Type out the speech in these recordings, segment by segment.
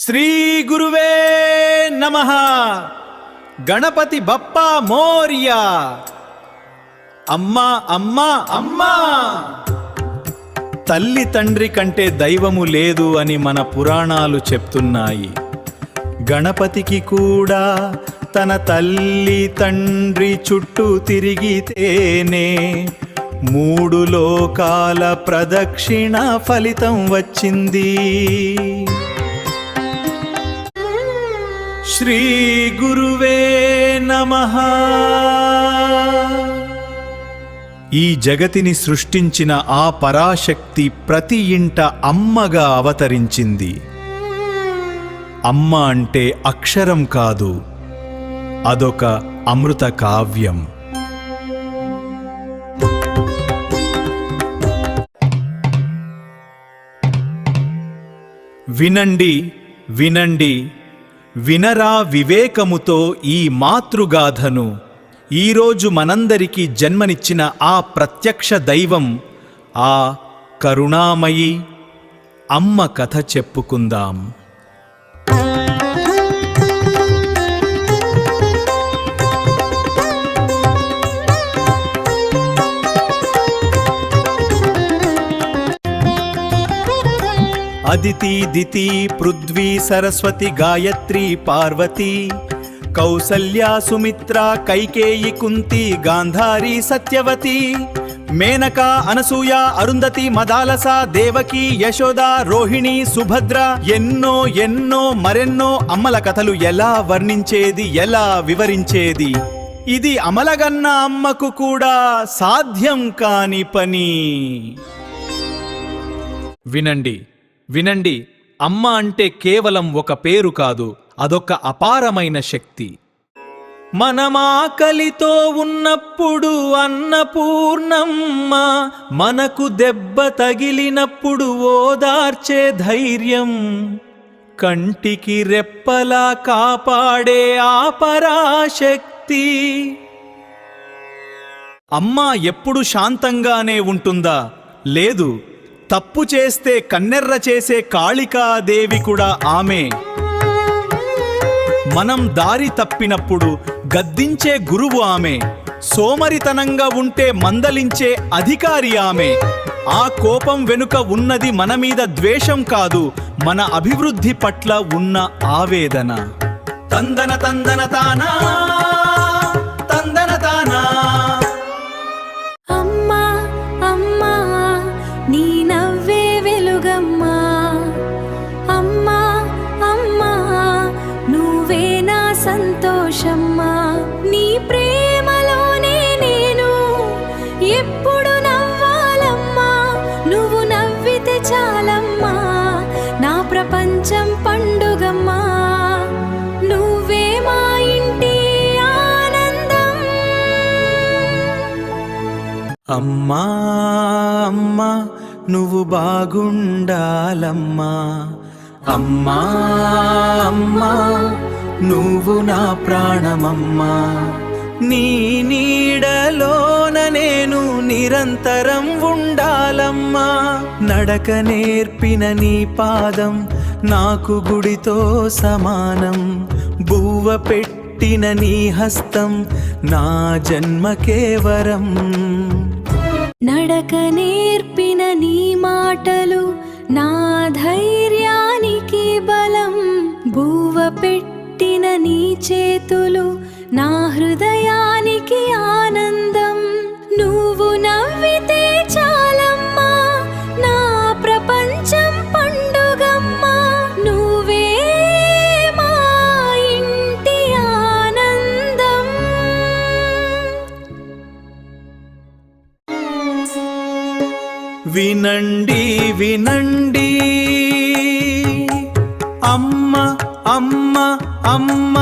శ్రీ గురువే నమః. గణపతి బప్పా మోర్యా. అమ్మా అమ్మా అమ్మా. తల్లి తండ్రి కంటే దైవము లేదు అని మన పురాణాలు చెప్తున్నాయి. గణపతికి కూడా తన తల్లి తండ్రి చుట్టూ తిరిగితేనే 3 లోకాల ప్రదక్షిణ ఫలితం వచ్చింది. శ్రీ గురువే నమః. ఈ జగతిని సృష్టించిన ఆ పరాశక్తి ప్రతి ఇంట అమ్మగా అవతరించింది. అమ్మ అంటే అక్షరం కాదు, అదొక అమృత కావ్యం. వినండి వినండి, వినరా వివేకముతో ఈ మాతృగాథను. ఈరోజు మనందరికీ జన్మనిచ్చిన ఆ ప్రత్యక్ష దైవం, ఆ కరుణామయి అమ్మ కథ చెప్పుకుందాం. అదితి దితి పృథ్వీ సరస్వతి గాయత్రి పార్వతి కౌసల్యా సుమిత్ర కైకేయి కుంతి గాంధారి సత్యవతి మేనక అనసూయ అరుంధతి మదాలస దేవకి యశోద రోహిణి సుభద్ర, ఎన్నో ఎన్నో మరెన్నో అమ్మల కథలు ఎలా వర్ణించేది, ఎలా వివరించేది. ఇది అమలగన్న అమ్మకు కూడా సాధ్యం కాని పని. వినండి వినండి, అమ్మ అంటే కేవలం ఒక పేరు కాదు, అదొక అపారమైన శక్తి. మనమాకలితో ఉన్నప్పుడు అన్నపూర్ణమ్మ, మనకు దెబ్బ తగిలినప్పుడు ఓదార్చే ధైర్యం, కంటికి రెప్పలా కాపాడే ఆ పరాశక్తి. అమ్మ ఎప్పుడు శాంతంగానే ఉంటుందా? లేదు. తప్పు చేస్తే కన్నెర్ర చేసే కాళికాదేవి కూడా ఆమె. మనం దారి తప్పినప్పుడు గద్దించే గురువు ఆమె. సోమరితనంగా ఉంటే మందలించే అధికారి ఆమె. ఆ కోపం వెనుక ఉన్నది మన మీద ద్వేషం కాదు, మన అభివృద్ధి పట్ల ఉన్న ఆవేదన. తందన తందన తానా, తందన తానా. సంతోషమ్మా, నీ ప్రేమలోనే నేను ఎప్పుడు నవ్వాలమ్మా. నువ్వు నవ్వితే చాలమ్మా, నా ప్రపంచం పండుగమ్మా. నువ్వే మా ఇంటి ఆనందం. అమ్మా అమ్మా నువ్వు బాగుండాలమ్మా. అమ్మా అమ్మా నువ్వు నా ప్రాణమమ్మా. నీ నీడలోన నేను నిరంతరం ఉండాలమ్మా. నడక నేర్పిన నీ పాదం నాకు గుడితో సమానం. బువ్వ పెట్టిన నీ హస్తం నా జన్మకే వరం. నడక నేర్పిన నీ మాటలు నా ధైర్యానికి బలం. బువ్వ పెట్టిన నీ చేతులు నా హృదయానికి ఆనందం. నువ్వు నవ్వితే చాలమ్మా, నా ప్రపంచం పండుగమ్మా. నువ్వే మా ఇంటి ఆనందం. వినండి వినండి, అమ్మ అమ్మ అమ్మ.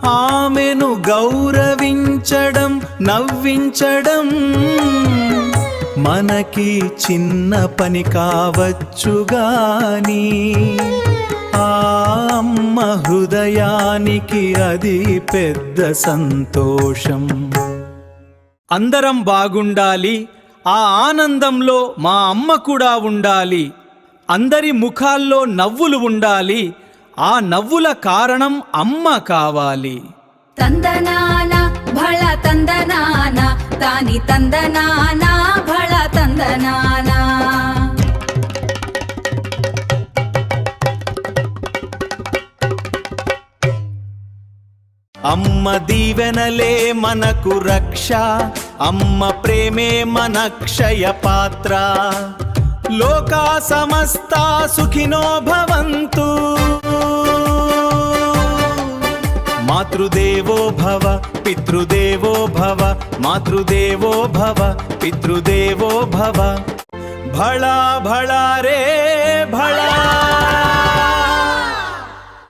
ఆమెను గౌరవించడం, నవ్వించడం మనకి చిన్న పని కావచ్చుగాని ఆ అమ్మ హృదయానికి అది పెద్ద సంతోషం. అందరం బాగుండాలి, ఆ ఆనందంలో మా అమ్మ కూడా ఉండాలి. అందరి ముఖాల్లో నవ్వులు ఉండాలి, ఆ నవ్వుల కారణం అమ్మ కావాలి. తందనాన భళ తందనాన తాని తందనాన భళ తందనాన. అమ్మ దీవెనలే మనకు రక్ష, అమ్మ ప్రేమే మన క్షయ పాత్ర. లోకా సమస్తా సుఖినో భవంతు. మాతృదేవో భవ పితృదేవో భవ, మాతృదేవో భవ పితృదేవో భవ. భళా భళా రే భళా.